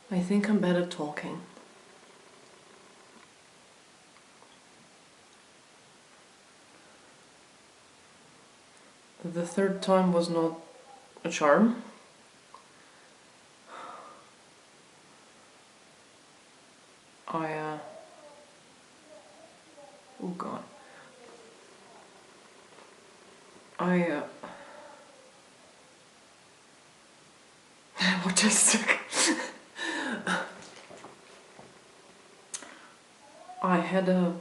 I think I'm bad at talking. The third time was not a charm. Oh god. Autistic. I had a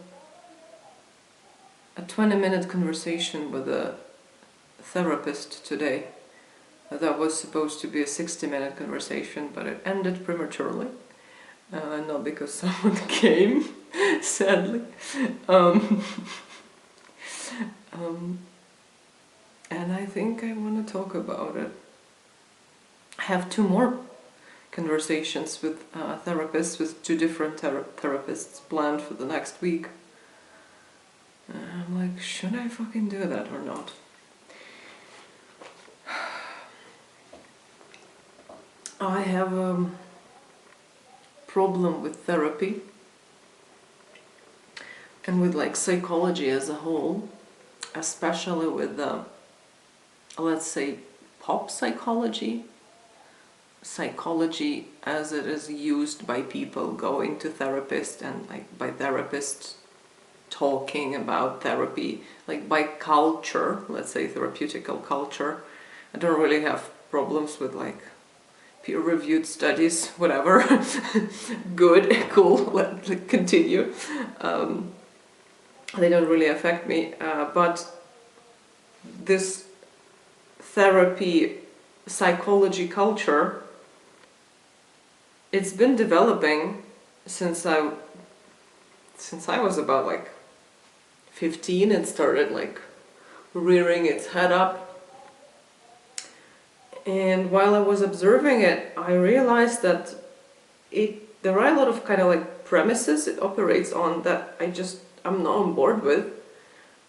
20-minute conversation with a therapist today. That was supposed to be a 60-minute conversation, but it ended prematurely. Not because someone came, sadly. And I think I want to talk about it. I have 2 more conversations with therapists, with 2 different therapists planned for the next week. I'm like, should I fucking do that or not? I have a problem with therapy and with like psychology as a whole, especially with let's say pop psychology as it is used by people going to therapists, and like by therapists talking about therapy, like by culture, let's say therapeutical culture. I don't really have problems with like peer-reviewed studies, whatever. Good, cool, let's continue. They don't really affect me, but this therapy psychology culture, it's been developing since I was about like 15. It started like rearing its head up. And while I was observing it, I realized that there are a lot of kind of like premises it operates on that I'm not on board with.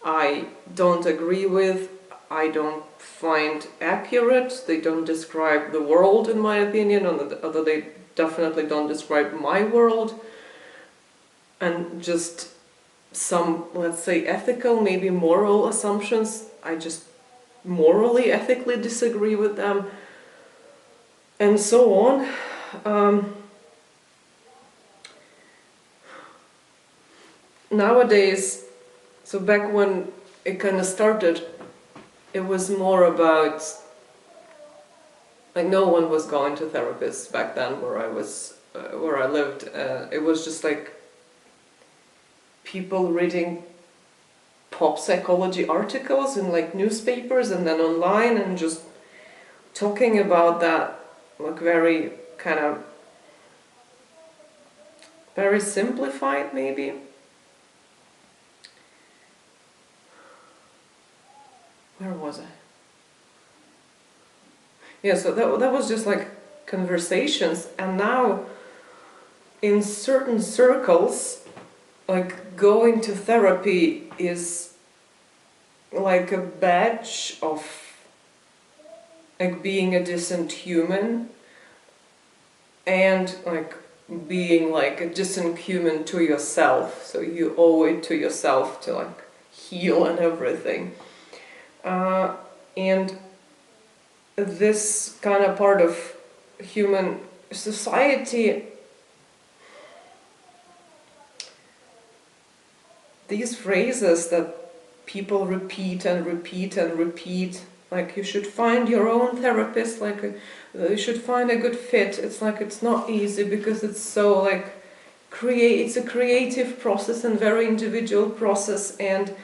I don't agree with. I don't find accurate. They don't describe the world, in my opinion, although they definitely don't describe my world. And just some, let's say, ethical, maybe moral assumptions, I just morally, ethically disagree with them, and so on. Nowadays, so back when it kind of started, it was more about, like, no one was going to therapists back then where I lived. It was just like people reading pop psychology articles in like newspapers and then online, and just talking about that, like very kind of very simplified maybe. Where was I? Yeah, so that was just like conversations, and now in certain circles, like going to therapy is like a badge of like being a decent human, and like being like a decent human to yourself, so you owe it to yourself to like heal and everything. And this kind of part of human society, these phrases that people repeat and repeat and repeat, like you should find your own therapist, like you should find a good fit. It's like it's not easy because it's so like it's a creative process and very individual process, and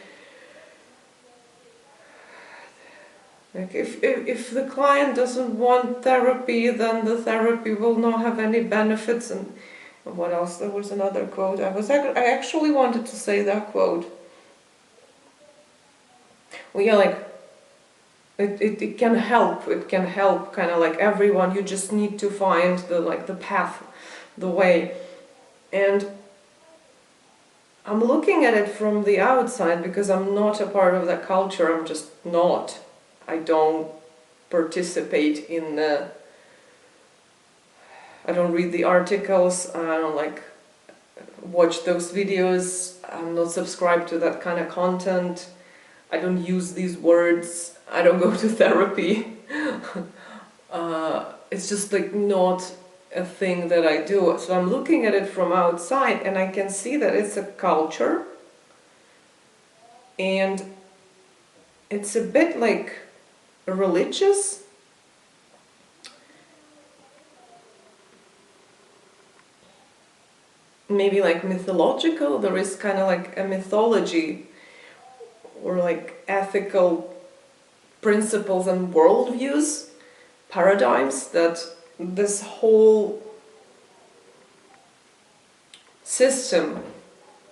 like if the client doesn't want therapy, then the therapy will not have any benefits. And what else? There was another quote. I actually wanted to say that quote. Well, yeah, like it can help. It can help kind of like everyone. You just need to find the path, the way. And I'm looking at it from the outside because I'm not a part of that culture. I'm just not. I don't participate in I don't read the articles, I don't like watch those videos, I'm not subscribed to that kind of content, I don't use these words, I don't go to therapy. It's just like not a thing that I do. So I'm looking at it from outside and I can see that it's a culture, and it's a bit like religious. Maybe like mythological. There is kind of like a mythology or like ethical principles and worldviews, paradigms that this whole system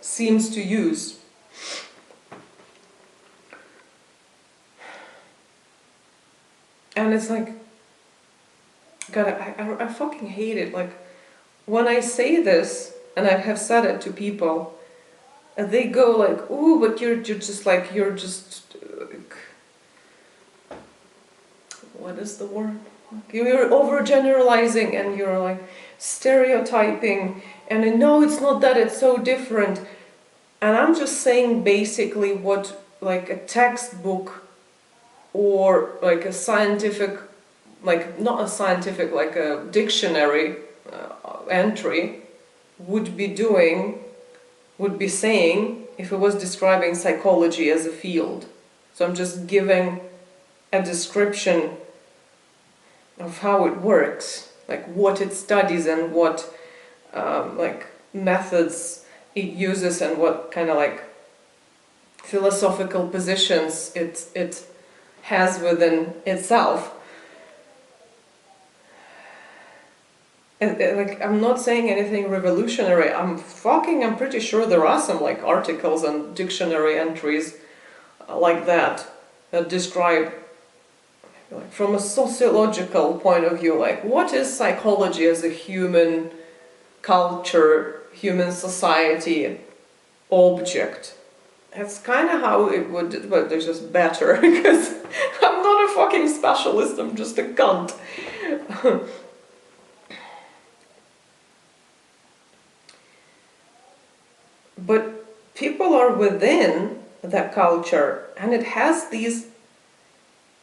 seems to use. And it's like, God, I fucking hate it. Like, when I say this, and I have said it to people, and they go like, "Ooh, but you're just like, you're just, what is the word? You're overgeneralizing and you're like stereotyping, and no, it's not that, it's so different." And I'm just saying basically what like a textbook or like a scientific, like not a scientific, like a dictionary entry would be doing, would be saying if it was describing psychology as a field. So I'm just giving a description of how it works, like what it studies and what like methods it uses and what kind of like philosophical positions it has within itself. And like, I'm not saying anything revolutionary. I'm pretty sure there are some like articles and dictionary entries like that that describe, like, from a sociological point of view, like what is psychology as a human culture, human society object. That's kind of how it would, but they're just better because I'm not a fucking specialist, I'm just a cunt. But people are within that culture, and it has these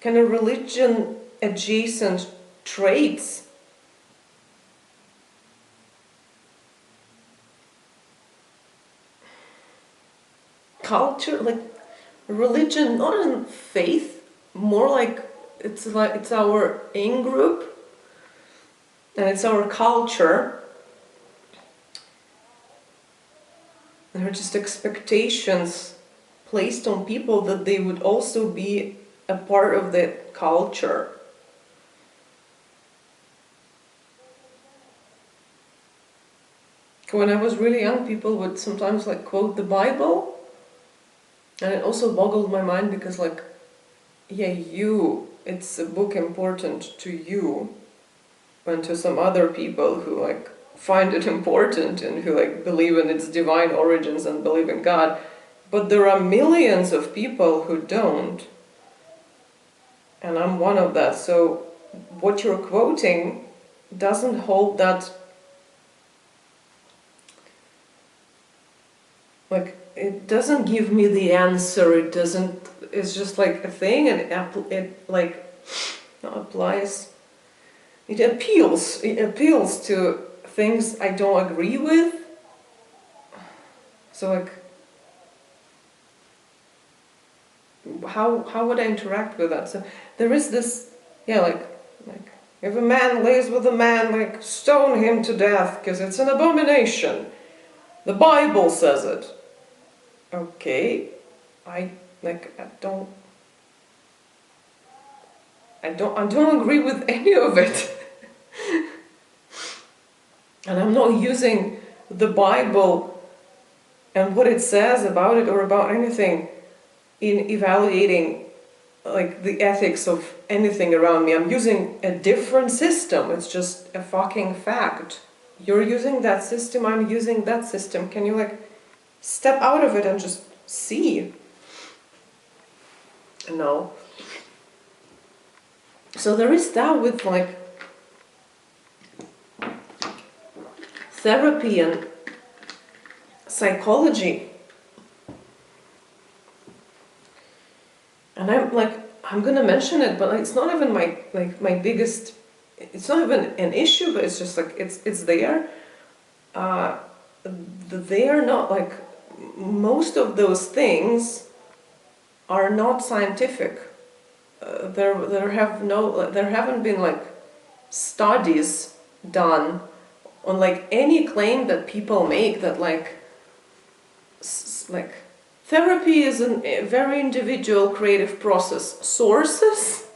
kind of religion adjacent traits. Culture, like religion, not in faith, more like it's our in-group and it's our culture. There are just expectations placed on people that they would also be a part of that culture. When I was really young, people would sometimes like quote the Bible, and it also boggled my mind because like, yeah, it's a book important to you, and to some other people who like find it important and who like believe in its divine origins and believe in God. But there are millions of people who don't, and I'm one of that. So what you're quoting doesn't hold that, like, it doesn't give me the answer. It doesn't, it's just like a thing, and it like not applies, it appeals to things I don't agree with. So like, how would I interact with that? So there is this, yeah, like if a man lays with a man, like stone him to death because it's an abomination. The Bible says it. Okay, I don't agree with any of it. And I'm not using the Bible and what it says about it or about anything in evaluating like the ethics of anything around me. I'm using a different system. It's just a fucking fact. You're using that system, I'm using that system. Can you like step out of it and just see? No. So there is that with like therapy and psychology. And I'm gonna mention it, but it's not even my biggest. It's not even an issue, but it's just like it's there. They are not like, most of those things are not scientific. There haven't been like studies done on like any claim that people make that like therapy is a very individual creative process. Sources?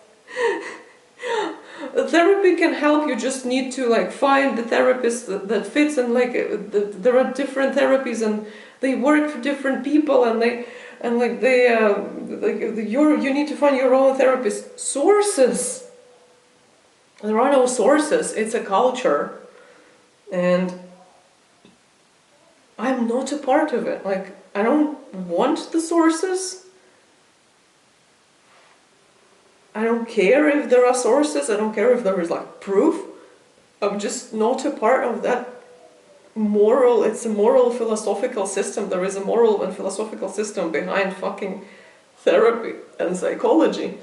Therapy can help, you just need to like find the therapist that fits, and like there are different therapies and they work for different people, and you need to find your own therapist. Sources? There are no sources, it's a culture, and I'm not a part of it. Like, I don't want the sources. I don't care if there are sources, I don't care if there is like proof. I'm just not a part of that moral, it's a moral philosophical system. There is a moral and philosophical system behind fucking therapy and psychology.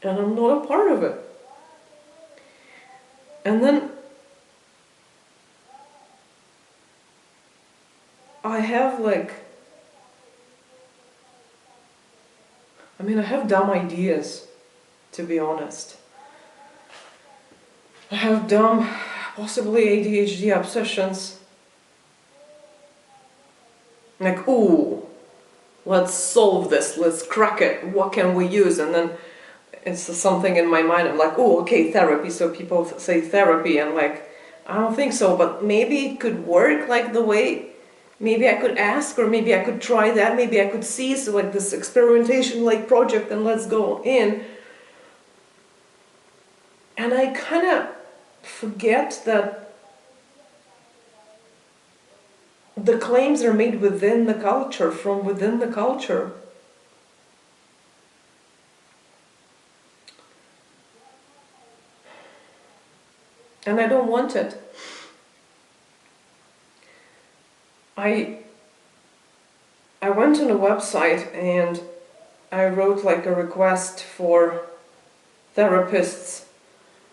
And I'm not a part of it. And then I have I have dumb ideas, to be honest. I have dumb, possibly ADHD obsessions. Like, ooh, let's solve this, let's crack it, what can we use? And then it's something in my mind, I'm like, oh, okay, therapy. So people say therapy, and like, I don't think so, but maybe it could work like the way, maybe I could ask, or maybe I could try that, maybe I could see, so like this experimentation like project, and let's go in. And I kind of forget that the claims are made within the culture, from within the culture. And I don't want it. I went on a website and I wrote like a request for therapists.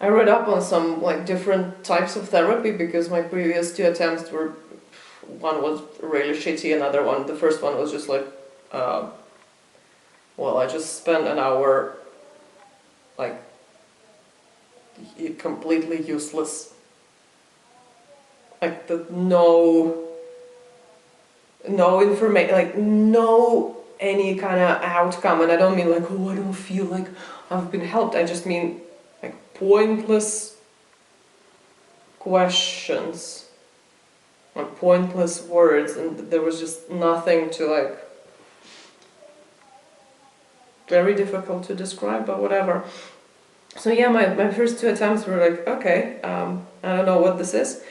I read up on some like different types of therapy, because my previous 2 attempts were, one was really shitty, another one, the first one was just like, I just spent an hour like completely useless, like no information, like no any kind of outcome. And I don't mean like, oh, I don't feel like I've been helped, I just mean like pointless questions and pointless words, and there was just nothing to like, very difficult to describe, but whatever. So yeah, my first 2 attempts were like, okay, I don't know what this is.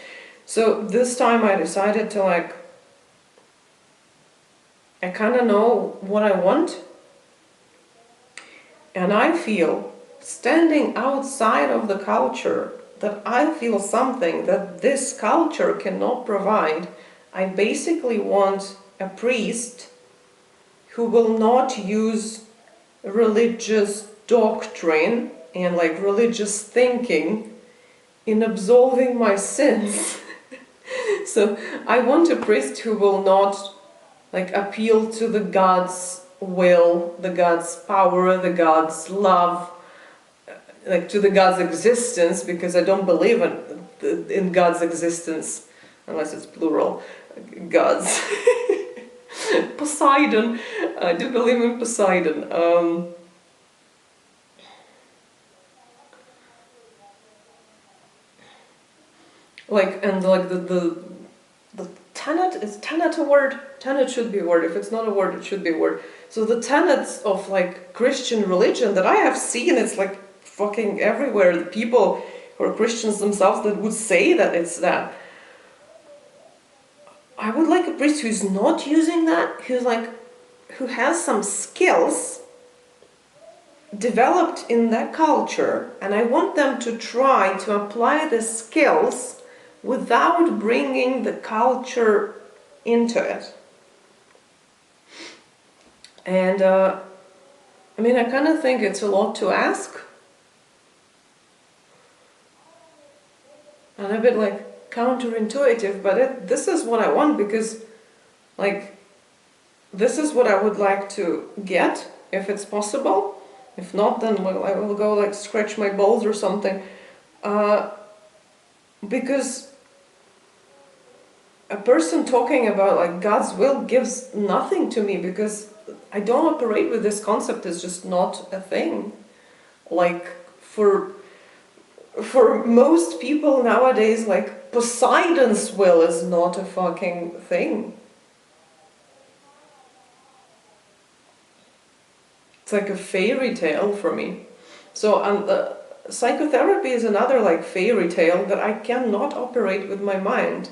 So this time I decided to like, I kind of know what I want, and I feel, standing outside of the culture, that I feel something that this culture cannot provide. I basically want a priest who will not use religious doctrine and like religious thinking in absolving my sins. So I want a priest who will not like appeal to the God's will, the God's power, the God's love, like to the God's existence, because I don't believe in God's existence, unless it's plural, gods. Poseidon, I do believe in Poseidon. The tenet, is tenet a word? Tenet should be a word. If it's not a word, it should be a word. So the tenets of like Christian religion that I have seen, it's like fucking everywhere. The people who are Christians themselves that would say that it's that. I would like a priest who's not using that, who has some skills developed in that culture, and I want them to try to apply the skills without bringing the culture into it. And I mean, I kind of think it's a lot to ask. And a bit like counterintuitive, but this is what I want, because like this is what I would like to get, if it's possible. If not, then I will go like scratch my balls or something. Because a person talking about like God's will gives nothing to me, because I don't operate with this concept. It's just not a thing. Like for most people nowadays, like Poseidon's will is not a fucking thing. It's like a fairy tale for me. So psychotherapy is another like fairy tale that I cannot operate with my mind.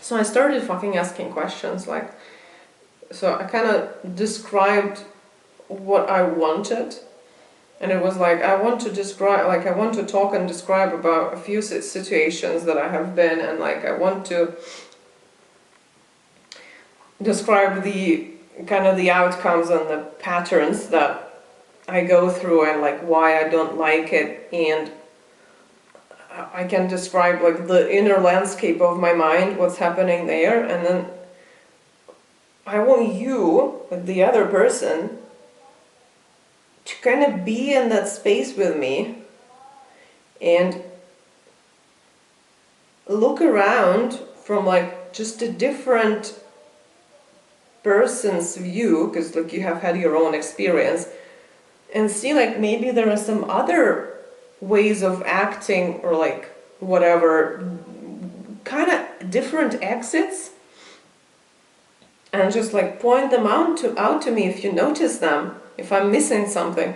So I started fucking asking questions, like, so I kind of described what I wanted, and it was like, I want to talk and describe about a few situations that I have been, and like I want to describe the kind of the outcomes and the patterns that I go through, and like why I don't like it, and I can describe like the inner landscape of my mind, what's happening there, and then I want you, like the other person, to kind of be in that space with me and look around from like just a different person's view, because like you have had your own experience, and see like maybe there are some other ways of acting, or like whatever, kind of different exits, and just like point them out to me if you notice them, if I'm missing something.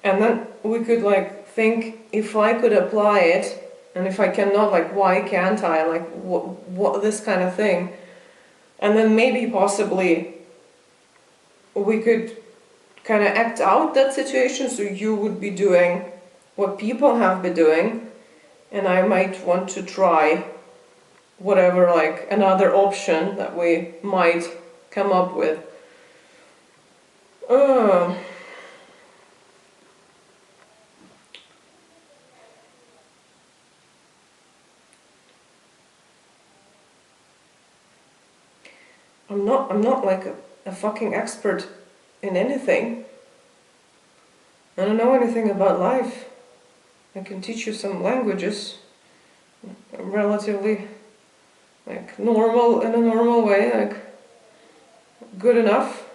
And then we could like think, if I could apply it, and if I cannot, like why can't I, like what this kind of thing. And then maybe possibly we could kind of act out that situation, so you would be doing what people have been doing, and I might want to try whatever, like another option that we might come up with. I'm not like a fucking expert in anything. I don't know anything about life. I can teach you some languages, relatively like normal, in a normal way, like good enough.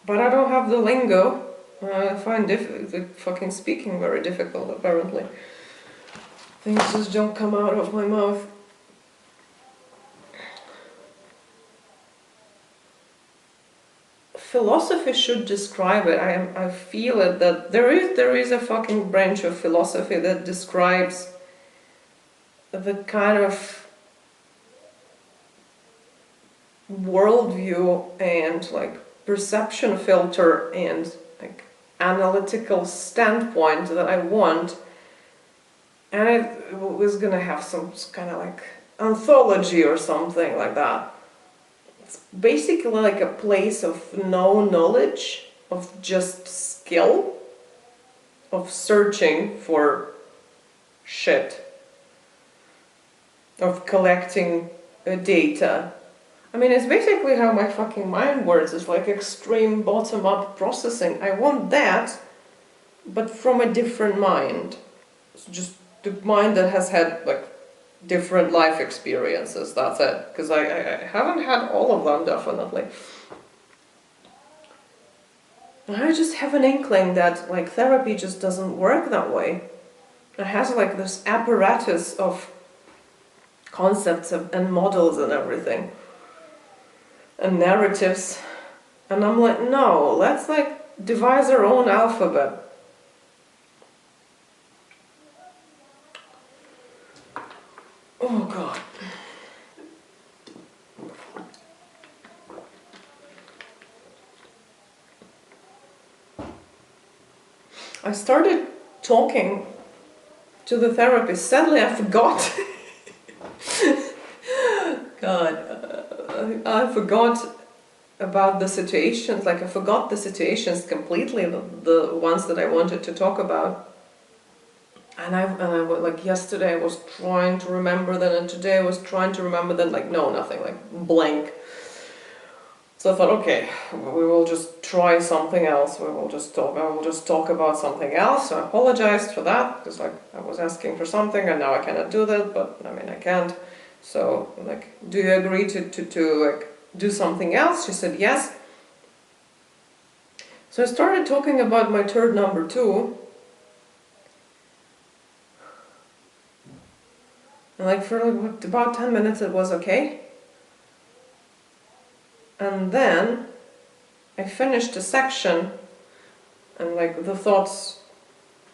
But I don't have the lingo. I find the fucking speaking very difficult, apparently. Things just don't come out of my mouth. Philosophy should describe it. I feel it, that there is a fucking branch of philosophy that describes the kind of worldview and like perception filter and like analytical standpoint that I want, and it was gonna have some kind of like anthology or something like that. It's basically like a place of no knowledge, of just skill, of searching for shit, of collecting data. I mean, it's basically how my fucking mind works. It's like extreme bottom-up processing. I want that, but from a different mind. It's just the mind that has had like different life experiences, that's it. Because I haven't had all of them, definitely. And I just have an inkling that like therapy just doesn't work that way. It has like this apparatus of concepts and models and everything, and narratives, and I'm like, no, let's like devise our own alphabet. I started talking to the therapist. Sadly, I forgot. God, I forgot about the situations. Like I forgot the situations completely, the ones that I wanted to talk about. And like yesterday I was trying to remember them, and today I was trying to remember them. Like no, nothing. Like blank. So I thought, okay, we will just try something else. We will just talk. I will just talk about something else. So I apologized for that because like I was asking for something and now I cannot do that. But I mean I can't. So like, do you agree to like do something else? She said yes. So I started talking about my turd number 2. And like for like about 10 minutes it was okay. And then I finished a section and like the thoughts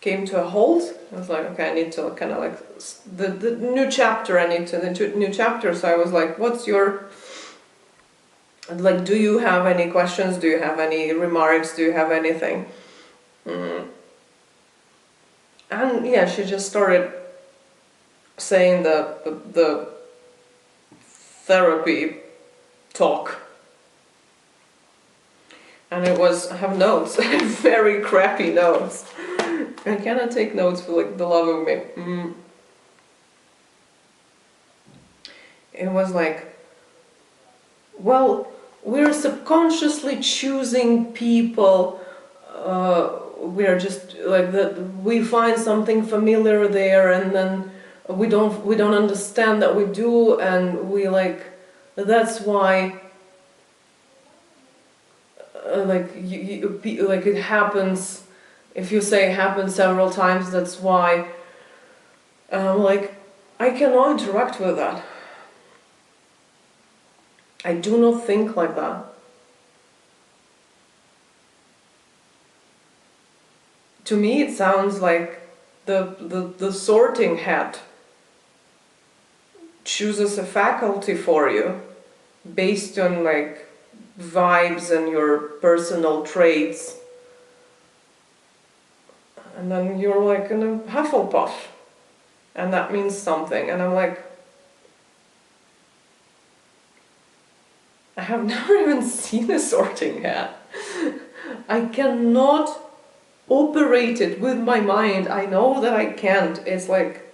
came to a halt. I was like, okay, I need to kind of like the new chapter. I need to the new chapter. So I was like, what's your like? Do you have any questions? Do you have any remarks? Do you have anything? And yeah, she just started saying the therapy talk. And it was, I have notes, very crappy notes. I cannot take notes for like the love of me. It was like, well, we're subconsciously choosing people. We're just like that. We find something familiar there, and then we don't understand that we do, and we like. That's why. Like like it happens. If you say it happens several times, that's why. Like I cannot interact with that. I do not think like that. To me, it sounds like the sorting hat chooses a faculty for you based on like vibes and your personal traits, and then you're like in a Hufflepuff, and that means something. And I'm like, I have never even seen a sorting hat. I cannot operate it with my mind. I know that I can't. It's like,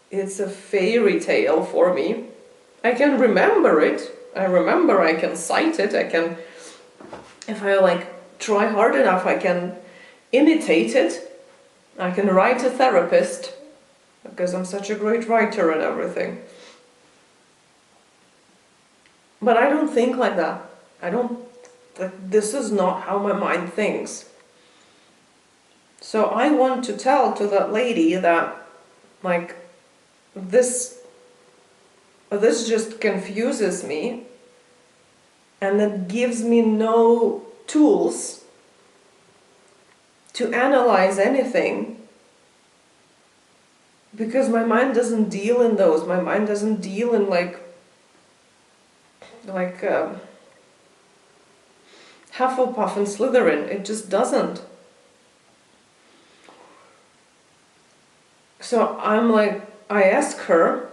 it's a fairy tale for me. I can remember it. I remember I can cite it. I can, if I like try hard enough, I can imitate it. I can write a therapist because I'm such a great writer and everything. But I don't think like that. I don't, this is not how my mind thinks. So I want to tell to that lady that, like, this just confuses me, and it gives me no tools to analyze anything, because my mind doesn't deal in those. My mind doesn't deal in like Hufflepuff and Slytherin. It just doesn't. So I'm like, I ask her,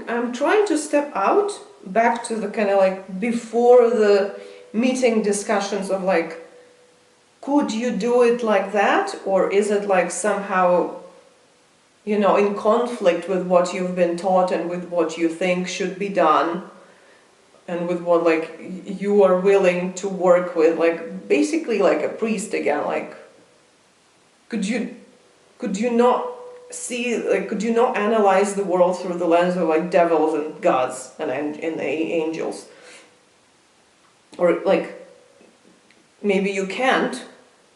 I'm trying to step out back to the kind of like before the meeting discussions of like, could you do it like that? Or is it like somehow, you know, in conflict with what you've been taught and with what you think should be done? And with what like you are willing to work with, like basically like a priest again, like could you not see, like could you not analyze the world through the lens of like devils and gods and angels? Or like maybe you can't,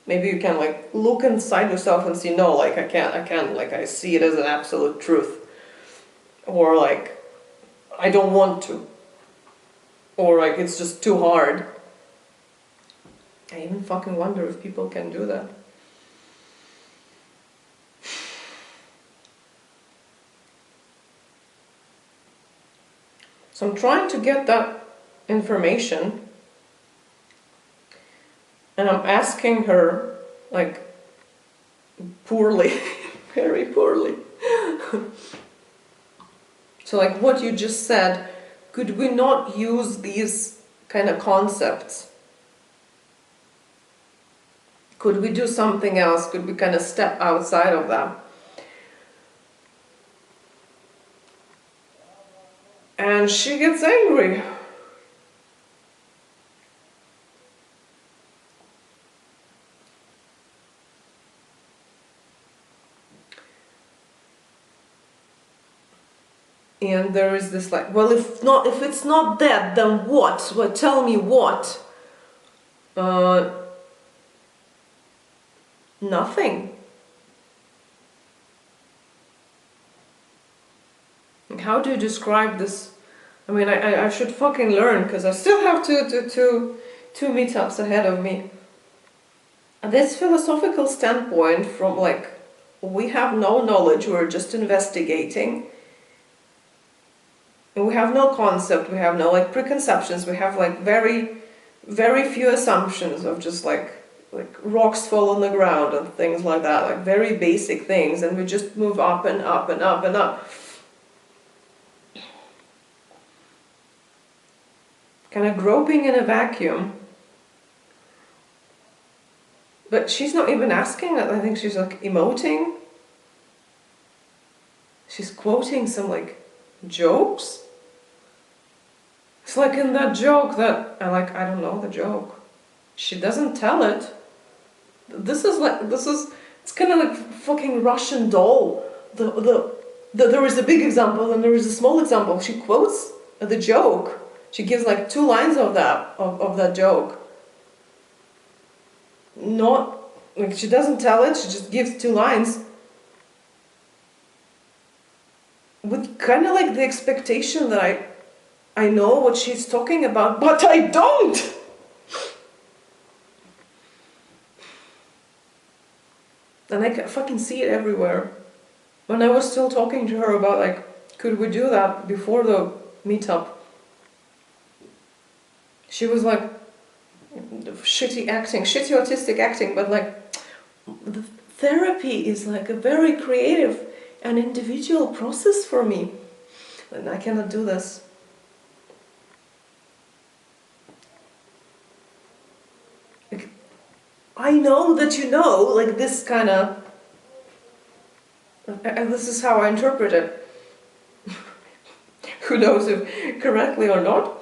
maybe you can like look inside yourself and see, no, like I can't, like I see it as an absolute truth, or like I don't want to, or like it's just too hard. I even fucking wonder if people can do that. So I'm trying to get that information, And I'm asking her, like, poorly, very poorly. So like what you just said, could we not use these kind of concepts? Could we do something else? Could we kind of step outside of that? And she gets angry. And there is this like, well, if it's not that, then what? Well, tell me what? Nothing. How do you describe this? I mean, I should fucking learn, because I still have two meetups ahead of me. This philosophical standpoint from like, we have no knowledge, we're just investigating. And we have no concept, we have no like preconceptions, we have like very, very few assumptions of just like rocks fall on the ground and things like that, like very basic things, and we just move up and up and up and up. Kind of groping in a vacuum. But she's not even asking, I think she's like emoting. She's quoting some like jokes. It's like in that joke that I don't know the joke. She doesn't tell it. It's kind of like fucking Russian doll. There is a big example and there is a small example. She quotes the joke. She gives like 2 lines of that joke. Not like she doesn't tell it. She just gives 2 lines with kind of like the expectation that I know what she's talking about, but I don't. And I can fucking see it everywhere. When I was still talking to her about like, could we do that before the meetup? She was like, shitty autistic acting, but like, the therapy is like a very creative and individual process for me. And I cannot do this. Like, I know that you know, like this kind of, and this is how I interpret it. Who knows if correctly or not?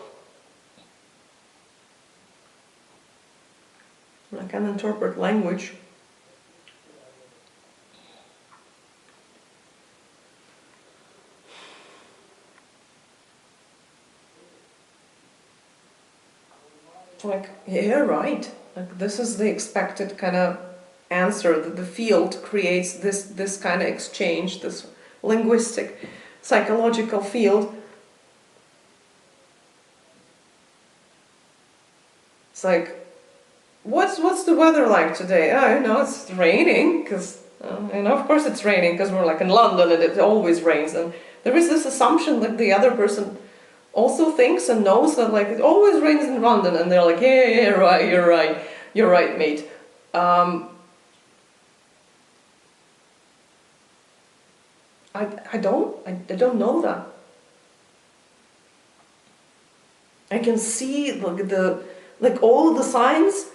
I can interpret language. Like, yeah, right. Like, this is the expected kind of answer that the field creates this kind of exchange, this linguistic, psychological field. It's like, what's the weather like today? Oh, you know, it's raining, because, and of course it's raining, because we're like in London and it always rains, and there is this assumption that the other person also thinks and knows that like it always rains in London, and they're like, yeah, right, you're right, mate. I don't know that. I can see like all the signs,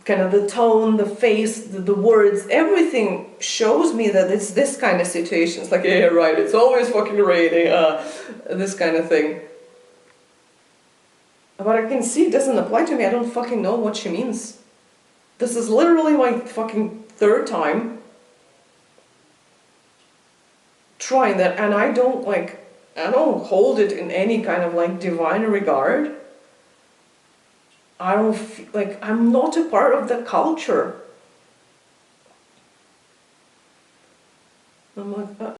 kind of the tone, the face, the words, everything shows me that it's this kind of situation. It's like, yeah, right, it's always fucking raining, this kind of thing. But I can see it doesn't apply to me. I don't fucking know what she means. This is literally my fucking 3rd time trying that, and I don't hold it in any kind of like divine regard. I don't feel like I'm not a part of the culture. I'm like,